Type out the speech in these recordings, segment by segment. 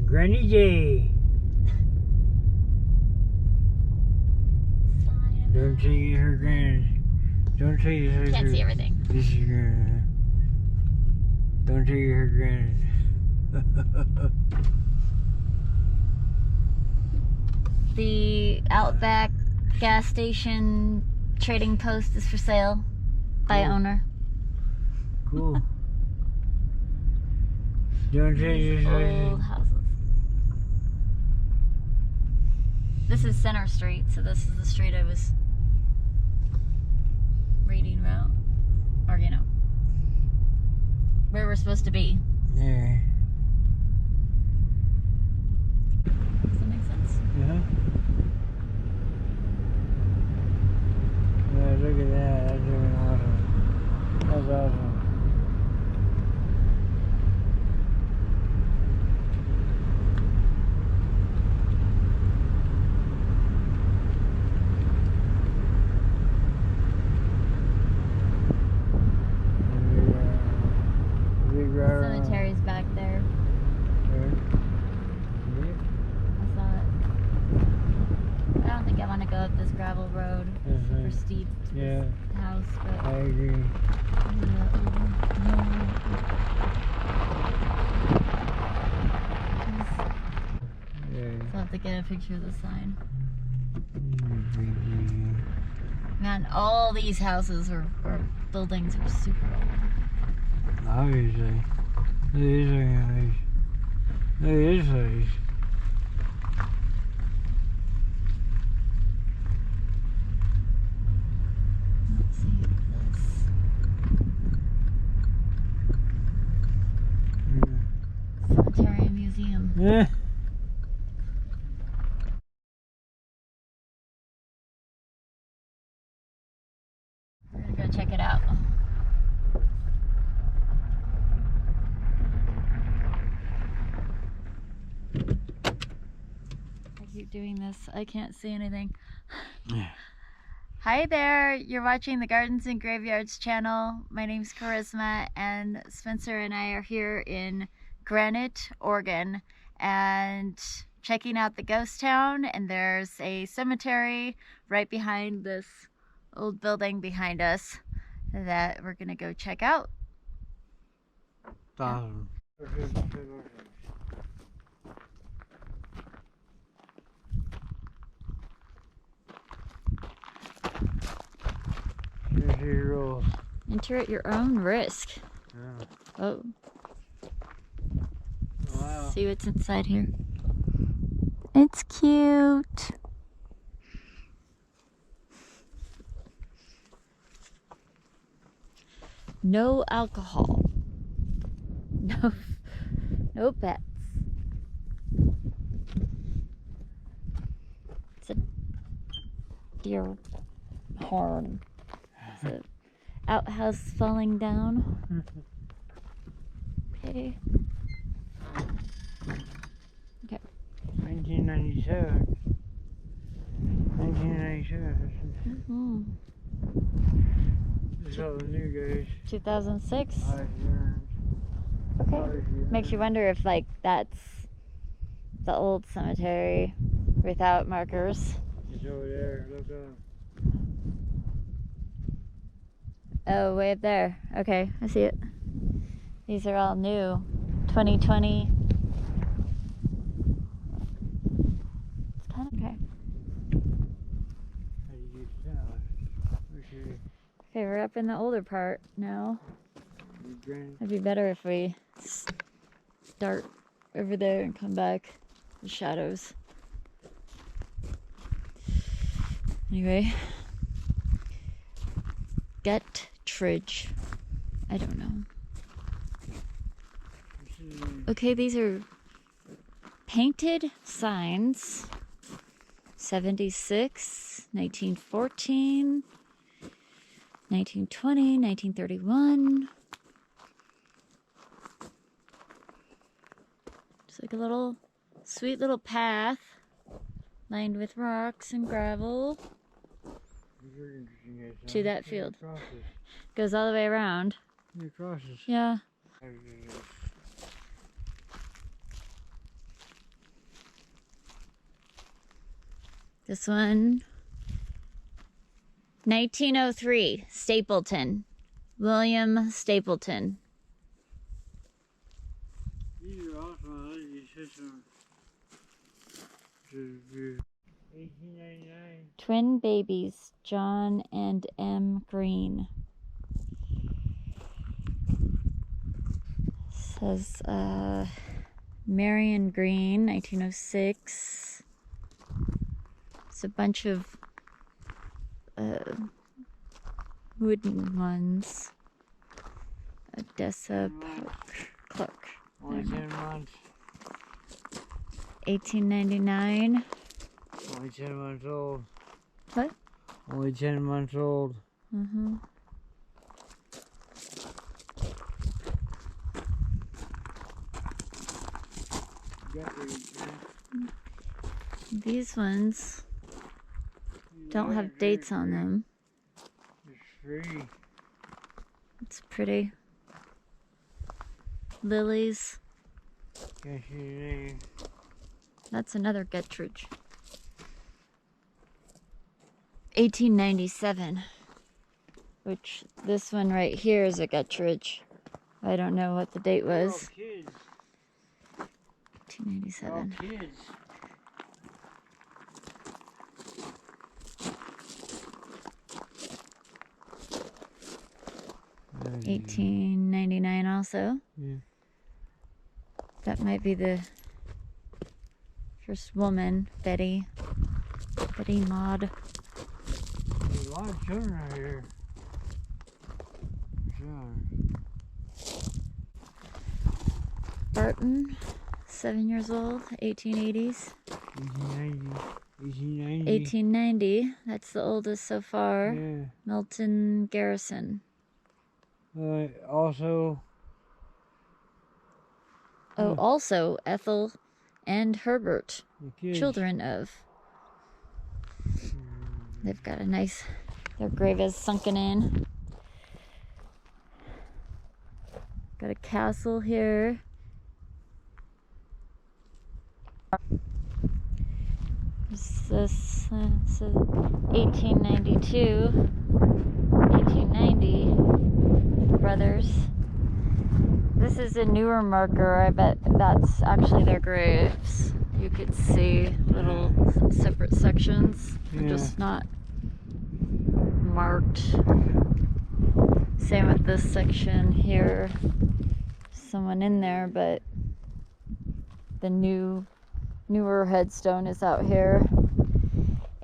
Granite. Don't take her granite. Don't take her. Can't see everything. This is granite. Don't take her granite. The Outback gas station trading post is for sale by Cool. owner. Cool. Don't take her. Old houses. This is Center Street, so this is the street I was reading about. Or, you know, where we're supposed to be. There. Does that make sense? Yeah. Yeah, look at that. That's even awesome. That's awesome. Cemetery's back there. I saw it. I don't think I want to go up this gravel road for steep to Yeah, this house, but I agree. Yeah. So I'll have to get a picture of the sign. Man, all these houses or buildings are super old. Obviously. Look at this place. Look at this place. Let's see this. Cemetery and museum. Yeah. We're gonna go check it out. I keep doing this. I can't see anything. Yeah. Hi there, you're watching the Gardens and Graveyards channel. My name's Charisma, and Spencer and I are here in Granite, Oregon, and checking out the ghost town. And there's a cemetery right behind this old building behind us that we're gonna go check out. It's awesome. Here's your rules. Enter at your own risk. Yeah. Oh, Wow. see what's inside here. It's cute. No alcohol. No pets. It's a deer horn. It's an outhouse falling down. Okay. Okay. 1997. 1997. Mm-hmm. This is all the new guys. 2006. Okay. Okay. Makes you wonder if, like, that's the old cemetery without markers. It's over there. Look up. Oh, way up there. Okay, I see it. These are all new. 2020. It's kind of okay. How do you get that? Okay, we're up in the older part now. It'd be better if we start over there and come back. The shadows. Anyway. Guttridge. I don't know. Okay, these are painted signs. 76, 1914, 1920, 1931. It's like a little sweet little path lined with rocks and gravel. to that field. Goes all the way around. It crosses. Yeah. This one, 1903, Stapleton. William Stapleton. These are awesome. System. 1899. Twin babies, John and M. Green. Says Marion Green, 1906. It's a bunch of wooden ones. Odessa Clark. Only 10 months. 1899. Only 10 months old. What? Only 10 months old. Mm-hmm. These ones don't have dates on them. It's free. It's pretty. Lilies. Can't see the name. That's another Gettridge. 1897. Which this one right here is a Gettridge. I don't know what the date was. 1897. Kids. 1899 also. Yeah. That might be the first woman, Betty Maud. There's a lot of children out here. Sure. Barton, 7 years old, 1880s. 1890, that's the oldest so far. Yeah. Milton Garrison. Also. Oh, also Ethel and Herbert, Kids. children of. They've got a nice, their grave is sunken in. Got a castle here. This is 1892, 1890, brothers. This is a newer marker. I bet that's actually their graves. You could see little separate sections. They're just not marked. Same with this section here. Someone in there, but the newer headstone is out here.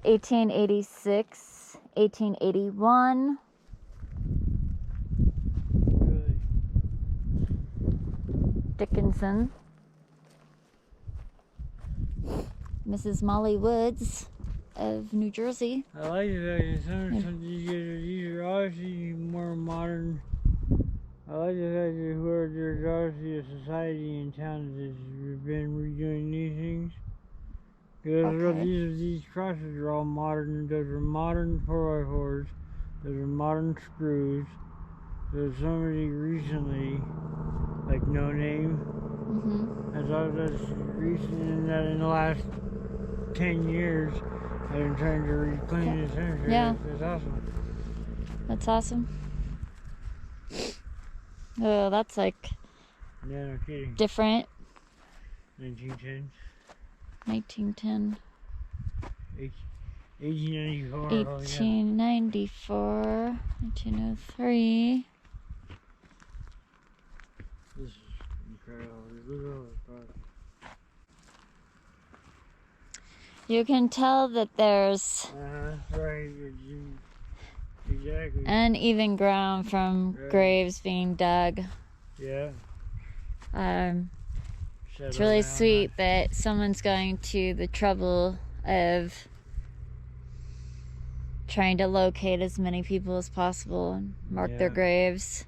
1886, 1881. Really? Dickinson. Mrs. Molly Woods of New Jersey. I like that. Some of these are obviously more modern. I like the fact that there's obviously a society in town that's been redoing these things. Because these crosses are all modern. Those are modern 4x4s. Those are modern screws. There's somebody recently, like No Name. That's recent in that in the last 10 years, I've been trying to reclaim this cemetery. Yeah. That's awesome. That's awesome. Oh, that's like Yeah, no kidding. different. 1910. 1910. 1894. 1894. 1903. This is incredible. Look at all this product. You can tell that there's Right. Exactly. uneven ground from graves being dug. Yeah. It's really sweet that someone's going to the trouble of trying to locate as many people as possible and mark their graves.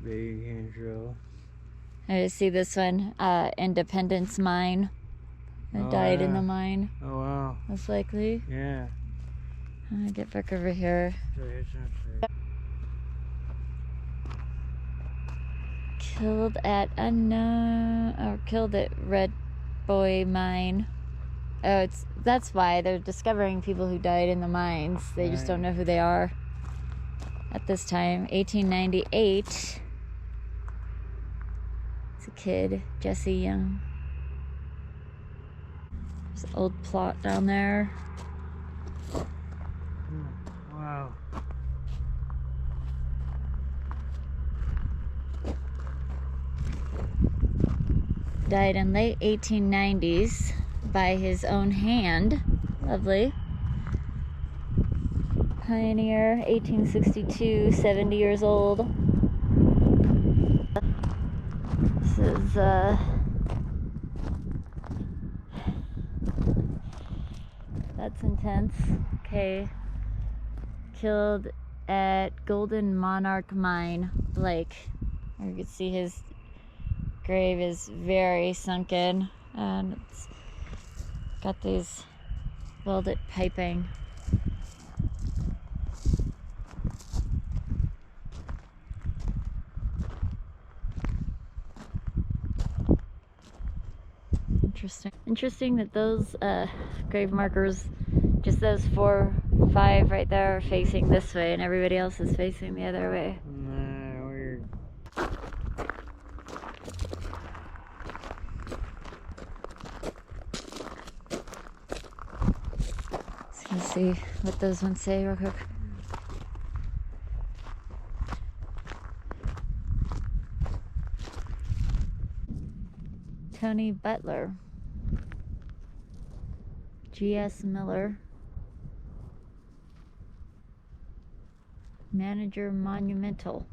Big intro. I just see this one, Independence Mine. that died in the mine. Oh wow. Most likely. Yeah. Get back over here. Killed at killed at Red Boy Mine. Oh, that's why they're discovering people who died in the mines. They just don't know who they are at this time. 1898. It's a kid, Jesse Young. There's an old plot down there. Wow. Died in late 1890s by his own hand. Lovely. Pioneer, 1862, 70 years old. This is that's intense. Okay. Killed at Golden Monarch Mine, Blake. You can see his grave is very sunken, and it's got these welded piping. Interesting that those grave markers, just those 4, 5 right there, are facing this way, and everybody else is facing the other way. Weird. Let's see what those ones say real quick. Tony Butler, G.S. Miller, Manager Monumental.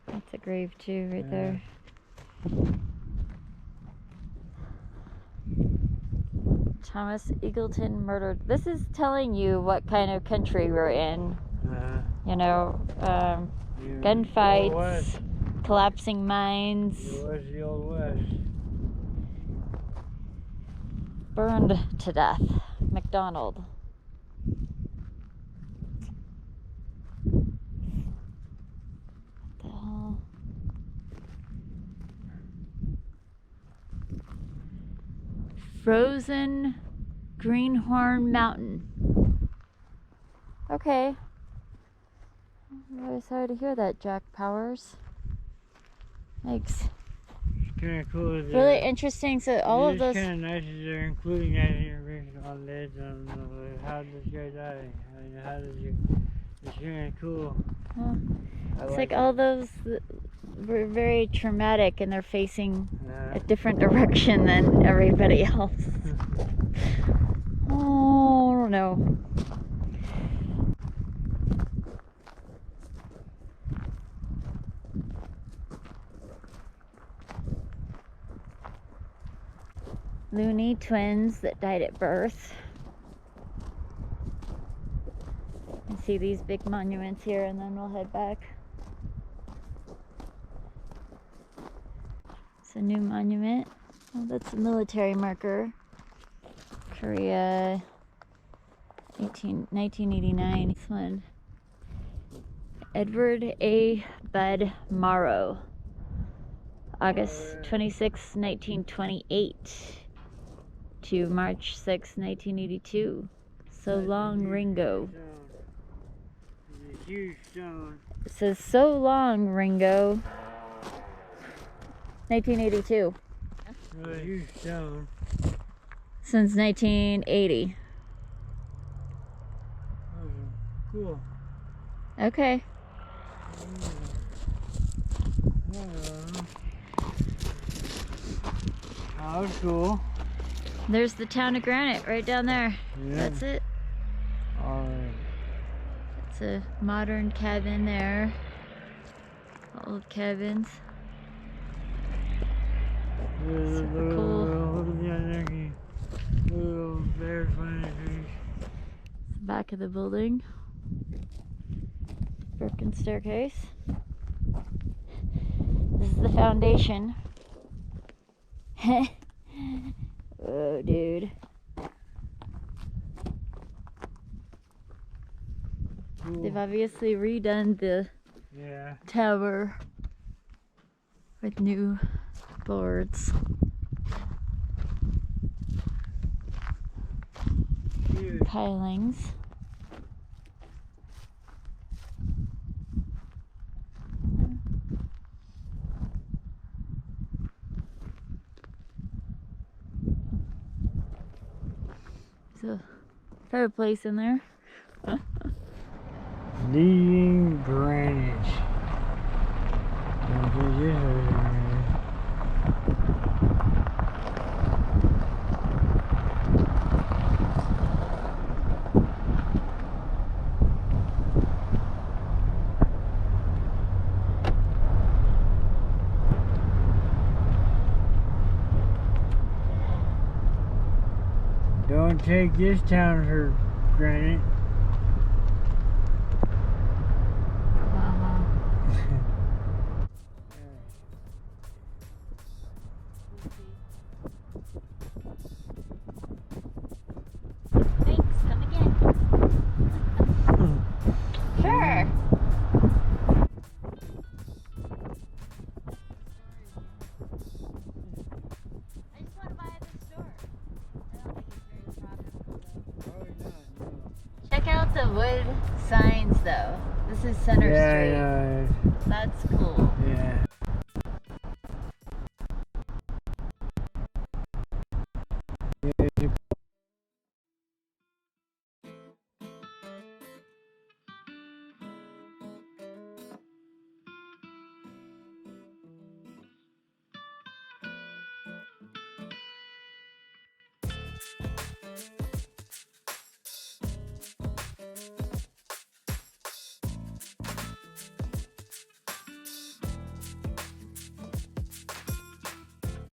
That's a grave too, right there. Thomas Eagleton murdered. This is telling you what kind of country we're in. You know, gunfights, collapsing mines. It was the Old West. Burned to death. McDonald. What the hell? Frozen Greenhorn Mountain. Okay. I'm really sorry to hear that, Jack Powers. Thanks. It's kind of cool. Really interesting. So all of those. It's kind of nice that they're including that information on this. How did this guy die? How did you? It's kind of cool. It's like all those were very traumatic, and they're facing a different direction than everybody else. Oh, I don't know. Looney twins that died at birth. You see these big monuments here, and then we'll head back. It's a new monument. Oh, that's a military marker. Korea, 1989. This one. Edward A. Bud Morrow. August 26, 1928 to March 6, 1982. So long, Ringo. It's a huge stone. It says, so long, Ringo. 1982. It's a huge stone. Since 1980. Cool. Okay. Oh, that's cool. There's the town of Granite right down there. Yeah. That's it. Alright. It's a modern cabin there. Old cabins. Super cool. Look at the energy. Little bears flying trees. It's the back of the building. Broken staircase. This is the foundation. Oh, dude. Cool. They've obviously redone the Yeah. tower with new boards. Cute. Pilings. There's a fireplace in there. Leading Granite. Don't take this town for granted. Thanks, come again. Sure. I just want to buy at the store. I don't think it's very profitable though. Probably not, no. Check out the wood signs though. This is Center Street. Yeah, That's cool. yeah.